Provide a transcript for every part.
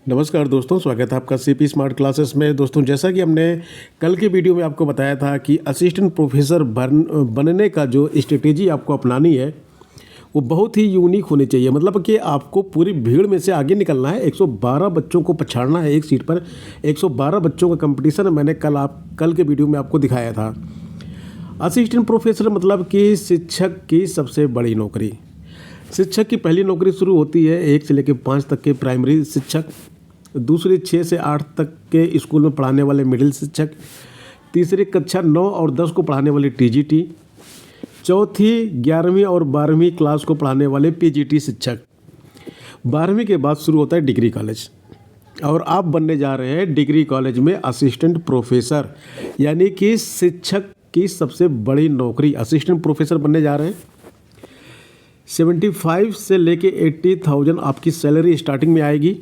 नमस्कार दोस्तों, स्वागत है आपका सीपी स्मार्ट क्लासेस में। दोस्तों, जैसा कि हमने कल के वीडियो में आपको बताया था कि असिस्टेंट प्रोफेसर बनने का जो स्ट्रेटेजी आपको अपनानी है वो बहुत ही यूनिक होनी चाहिए। मतलब कि आपको पूरी भीड़ में से आगे निकलना है। 112 बच्चों को पछाड़ना है एक सीट पर। 112 बच्चों का कंपटीशन मैंने कल के वीडियो में आपको दिखाया था। असिस्टेंट प्रोफेसर मतलब कि शिक्षक की सबसे बड़ी नौकरी। शिक्षक की पहली नौकरी शुरू होती है 1 से लेकर 5 तक के प्राइमरी शिक्षक, दूसरी 6 से 8 तक के स्कूल में पढ़ाने वाले मिडिल शिक्षक, तीसरी कक्षा 9 और 10 को पढ़ाने वाले टीजीटी, चौथी 11वीं और 12वीं क्लास को पढ़ाने वाले पीजीटी शिक्षक। 12वीं के बाद शुरू होता है डिग्री कॉलेज, और आप बनने जा रहे हैं डिग्री कॉलेज में असिस्टेंट प्रोफेसर, यानी कि शिक्षक की सबसे बड़ी नौकरी असिस्टेंट प्रोफेसर बनने जा रहे हैं। 75 से लेके 80,000 आपकी सैलरी स्टार्टिंग में आएगी।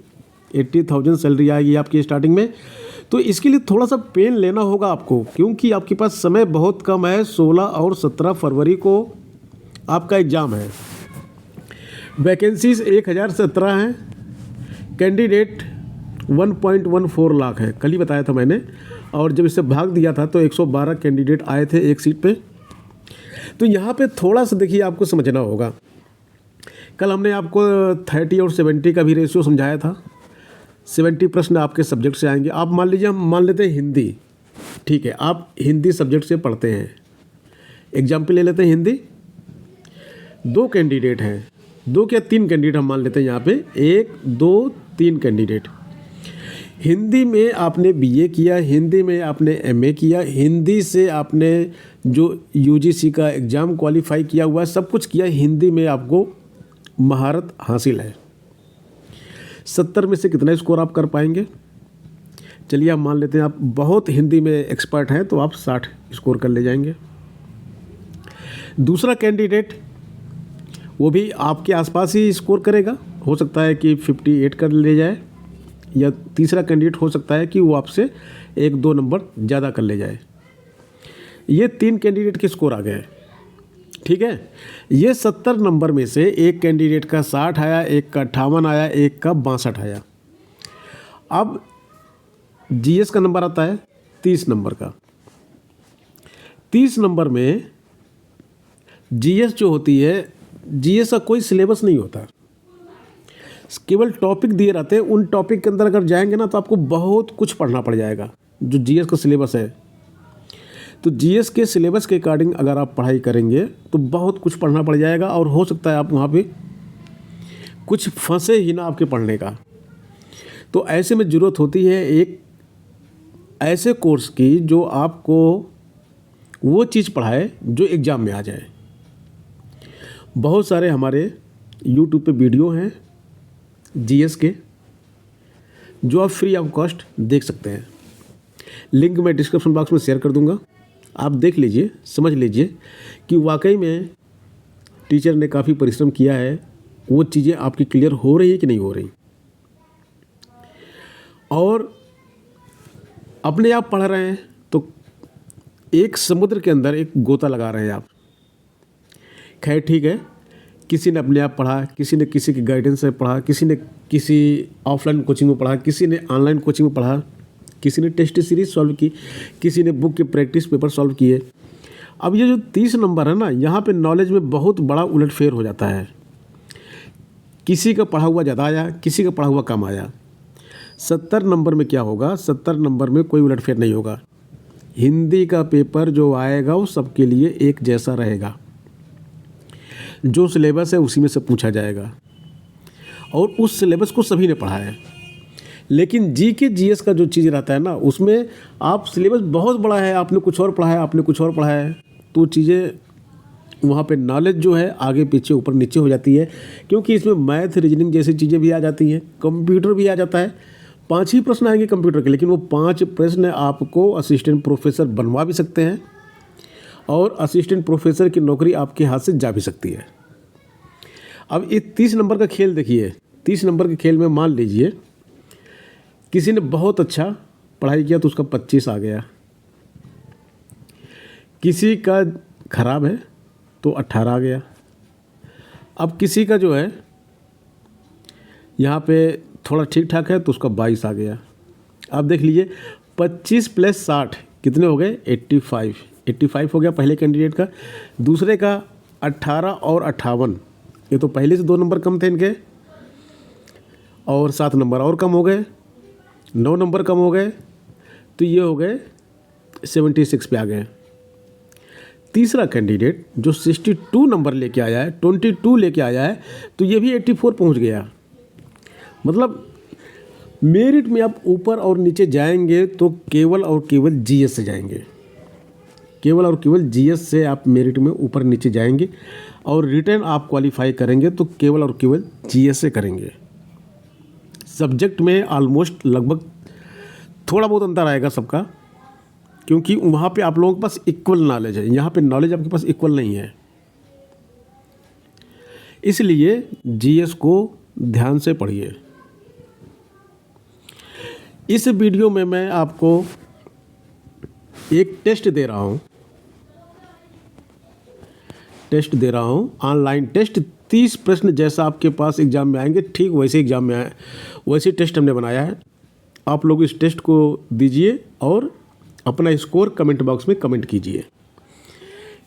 80,000 सैलरी आएगी आपकी स्टार्टिंग में। तो इसके लिए थोड़ा सा पेन लेना होगा आपको, क्योंकि आपके पास समय बहुत कम है। 16 और 17 फरवरी को आपका एग्ज़ाम है। वैकेंसीज 1017 हैं। कैंडिडेट 1.14 लाख है, कल ही बताया था मैंने। और जब इससे भाग दिया था तो 112 कैंडिडेट आए थे एक सीट पे। तो यहाँ पे थोड़ा सा देखिए, आपको समझना होगा। कल हमने आपको 30 और 70 का भी रेशियो समझाया था। 70 प्रश्न आपके सब्जेक्ट से आएंगे। आप मान लीजिए, हम मान लेते हैं हिंदी, ठीक है, आप हिंदी सब्जेक्ट से पढ़ते हैं। एग्जाम्पल ले लेते हैं हिंदी। 2 कैंडिडेट हैं, 2 क्या 3 कैंडिडेट हम मान लेते हैं यहाँ पे। 1 2 3 कैंडिडेट। हिंदी में आपने बीए किया, हिंदी में आपने एमए किया, हिंदी से आपने जो यूजीसी का एग्ज़ाम क्वालिफाई किया हुआ है, सब कुछ किया। हिंदी में आपको महारत हासिल है। 70 में से कितना स्कोर आप कर पाएंगे? चलिए, आप मान लेते हैं आप बहुत हिंदी में एक्सपर्ट हैं, तो आप 60 स्कोर कर ले जाएंगे। दूसरा कैंडिडेट वो भी आपके आसपास ही स्कोर करेगा, हो सकता है कि 58 कर ले जाए, या तीसरा कैंडिडेट हो सकता है कि वो आपसे 1-2 नंबर ज़्यादा कर ले जाए। ये 3 कैंडिडेट के स्कोर आ गए, ठीक है। ये 70 नंबर में से एक कैंडिडेट का 60 आया, एक का 58 आया, एक का 62 आया। अब जीएस का नंबर आता है 30 नंबर का। 30 नंबर में जीएस जो होती है, जीएस का कोई सिलेबस नहीं होता, केवल टॉपिक दिए रहते हैं। उन टॉपिक के अंदर अगर जाएंगे ना तो आपको बहुत कुछ पढ़ना पड़ जाएगा। जो जीएस का सिलेबस है, तो जीएस के सिलेबस के अकॉर्डिंग अगर आप पढ़ाई करेंगे तो बहुत कुछ पढ़ना पड़ जाएगा, और हो सकता है आप वहाँ पे कुछ फंसे ही ना आपके पढ़ने का। तो ऐसे में ज़रूरत होती है एक ऐसे कोर्स की जो आपको वो चीज़ पढ़ाए जो एग्ज़ाम में आ जाए। बहुत सारे हमारे यूट्यूब पे वीडियो हैं जीएस के, जो आप फ्री ऑफ कॉस्ट देख सकते हैं। लिंक मैं डिस्क्रिप्शन बॉक्स में शेयर कर दूंगा, आप देख लीजिए, समझ लीजिए कि वाकई में टीचर ने काफ़ी परिश्रम किया है। वो चीज़ें आपकी क्लियर हो रही है कि नहीं हो रही, और अपने आप पढ़ रहे हैं तो एक समुद्र के अंदर एक गोता लगा रहे हैं आप। खैर ठीक है, किसी ने अपने आप पढ़ा, किसी ने किसी की गाइडेंस से पढ़ा, किसी ने किसी ऑफलाइन कोचिंग में पढ़ा, किसी ने ऑनलाइन कोचिंग में पढ़ा, किसी ने टेस्ट सीरीज सॉल्व की, किसी ने बुक के प्रैक्टिस पेपर सॉल्व किए। अब ये जो 30 नंबर है ना, यहाँ पे नॉलेज में बहुत बड़ा उलटफेर हो जाता है। किसी का पढ़ा हुआ ज़्यादा आया, किसी का पढ़ा हुआ कम आया। 70 नंबर में क्या होगा? 70 नंबर में कोई उलटफेर नहीं होगा। हिंदी का पेपर जो आएगा वो सबके लिए एक जैसा रहेगा। जो सिलेबस है उसी में से पूछा जाएगा, और उस सिलेबस को सभी ने पढ़ा है। लेकिन जीके जीएस का जो चीज़ रहता है ना, उसमें आप सिलेबस बहुत बड़ा है, आपने कुछ और पढ़ा है, आपने कुछ और पढ़ा है, तो चीज़ें वहाँ पे नॉलेज जो है आगे पीछे ऊपर नीचे हो जाती है। क्योंकि इसमें मैथ रीजनिंग जैसी चीज़ें भी आ जाती हैं, कंप्यूटर भी आ जाता है। 5 ही प्रश्न आएंगे कंप्यूटर के, लेकिन वो 5 प्रश्न आपको असिस्टेंट प्रोफेसर बनवा भी सकते हैं, और असिस्टेंट प्रोफेसर की नौकरी आपके हाथ से जा भी सकती है। अब ये 30 नंबर का खेल देखिए। 30 नंबर के खेल में मान लीजिए किसी ने बहुत अच्छा पढ़ाई किया तो उसका 25 आ गया, किसी का खराब है तो 18 आ गया। अब किसी का जो है यहाँ पे थोड़ा ठीक ठाक है तो उसका 22 आ गया। अब देख लीजिए 25 + 60 कितने हो गए 85 हो गया पहले कैंडिडेट का। दूसरे का 18 और 58, ये तो पहले से 2 नंबर कम थे इनके, और 7 नंबर और कम हो गए, 9 नंबर कम हो गए, तो ये हो गए 76 पे आ गए। तीसरा कैंडिडेट जो 62 नंबर लेके आया है, 22 लेके आया है, तो ये भी 84 पहुंच गया। मतलब मेरिट में आप ऊपर और नीचे जाएंगे तो केवल और केवल जीएस से जाएंगे, केवल और केवल जीएस से आप मेरिट में ऊपर नीचे जाएंगे, और रिटर्न आप क्वालिफाई करेंगे तो केवल और केवल जीएस से करेंगे। सब्जेक्ट में ऑलमोस्ट लगभग थोड़ा बहुत अंतर आएगा सबका, क्योंकि वहाँ पे आप लोगों के पास इक्वल नॉलेज है, यहाँ पे नॉलेज आपके पास इक्वल नहीं है। इसलिए जीएस को ध्यान से पढ़िए। इस वीडियो में मैं आपको एक टेस्ट दे रहा हूँ, ऑनलाइन टेस्ट। 30 प्रश्न जैसा आपके पास एग्ज़ाम में आएंगे, ठीक वैसे एग्ज़ाम में आए, वैसे टेस्ट हमने बनाया है। आप लोग इस टेस्ट को दीजिए और अपना स्कोर कमेंट बॉक्स में कमेंट कीजिए।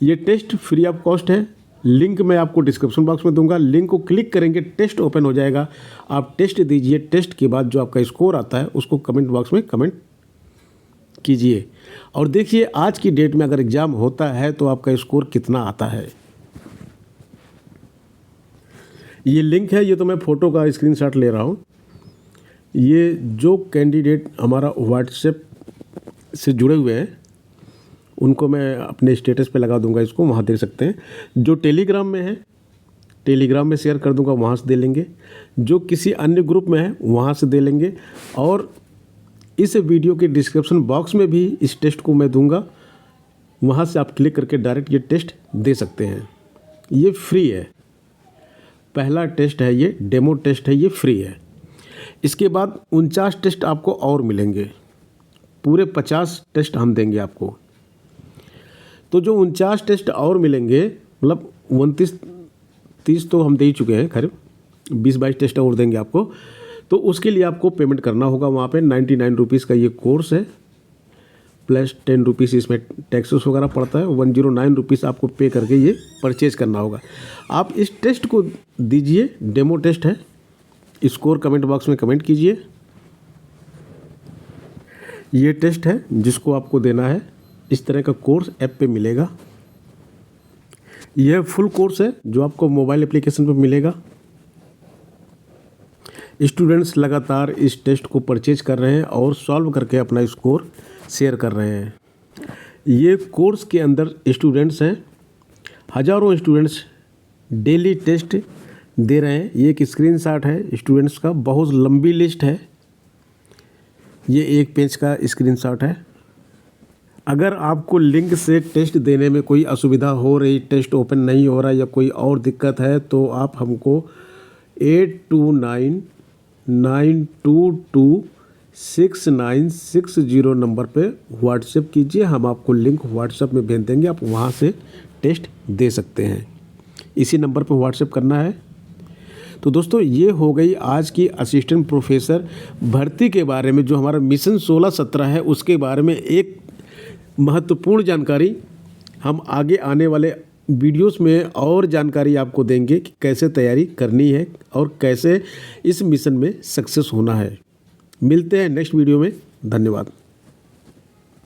ये टेस्ट फ्री ऑफ कॉस्ट है, लिंक मैं आपको डिस्क्रिप्शन बॉक्स में दूंगा। लिंक को क्लिक करेंगे, टेस्ट ओपन हो जाएगा, आप टेस्ट दीजिए। टेस्ट के बाद जो आपका स्कोर आता है उसको कमेंट बॉक्स में कमेंट कीजिए, और देखिए आज की डेट में अगर एग्ज़ाम होता है तो आपका स्कोर कितना आता है। ये लिंक है, ये तो मैं फ़ोटो का स्क्रीनशॉट ले रहा हूँ। ये जो कैंडिडेट हमारा व्हाट्सएप से जुड़े हुए हैं उनको मैं अपने स्टेटस पे लगा दूंगा, इसको वहाँ देख सकते हैं। जो टेलीग्राम में है, टेलीग्राम में शेयर कर दूंगा, वहाँ से दे लेंगे। जो किसी अन्य ग्रुप में है वहाँ से दे लेंगे, और इस वीडियो के डिस्क्रिप्शन बॉक्स में भी इस टेस्ट को मैं दूंगा, वहाँ से आप क्लिक करके डायरेक्ट ये टेस्ट दे सकते हैं। ये फ्री है, पहला टेस्ट है, ये डेमो टेस्ट है, ये फ्री है। इसके बाद 49 टेस्ट आपको और मिलेंगे, पूरे 50 टेस्ट हम देंगे आपको। तो जो 49 टेस्ट और मिलेंगे, मतलब 29-30 तो हम दे ही चुके हैं, खैर 20-22 टेस्ट और देंगे आपको। तो उसके लिए आपको पेमेंट करना होगा वहाँ पे 99 रुपीज़ का ये कोर्स है, प्लस 10 रुपीज़ इसमें टैक्सेस वगैरह पड़ता है। 109 रुपीज़ आपको पे करके ये परचेज करना होगा। आप इस टेस्ट को दीजिए, डेमो टेस्ट है, स्कोर कमेंट बॉक्स में कमेंट कीजिए। ये टेस्ट है जिसको आपको देना है। इस तरह का कोर्स ऐप पे मिलेगा। यह फुल कोर्स है जो आपको मोबाइल एप्लीकेशन पे मिलेगा। स्टूडेंट्स लगातार इस टेस्ट को परचेज कर रहे हैं और सॉल्व करके अपना स्कोर शेयर कर रहे हैं। ये कोर्स के अंदर स्टूडेंट्स हैं, हज़ारों स्टूडेंट्स डेली टेस्ट दे रहे हैं। ये एक स्क्रीनशॉट है स्टूडेंट्स का, बहुत लंबी लिस्ट है, ये एक पेज का स्क्रीनशॉट है। अगर आपको लिंक से टेस्ट देने में कोई असुविधा हो रही, टेस्ट ओपन नहीं हो रहा या कोई और दिक्कत है, तो आप हमको 8299226960 नंबर पे व्हाट्सएप कीजिए। हम आपको लिंक व्हाट्सएप में भेज देंगे, आप वहाँ से टेस्ट दे सकते हैं। इसी नंबर पे व्हाट्सएप करना है। तो दोस्तों ये हो गई आज की असिस्टेंट प्रोफेसर भर्ती के बारे में, जो हमारा मिशन 16-17 है उसके बारे में एक महत्वपूर्ण जानकारी। हम आगे आने वाले वीडियोस में और जानकारी आपको देंगे कि कैसे तैयारी करनी है और कैसे इस मिशन में सक्सेस होना है। मिलते हैं नेक्स्ट वीडियो में। धन्यवाद।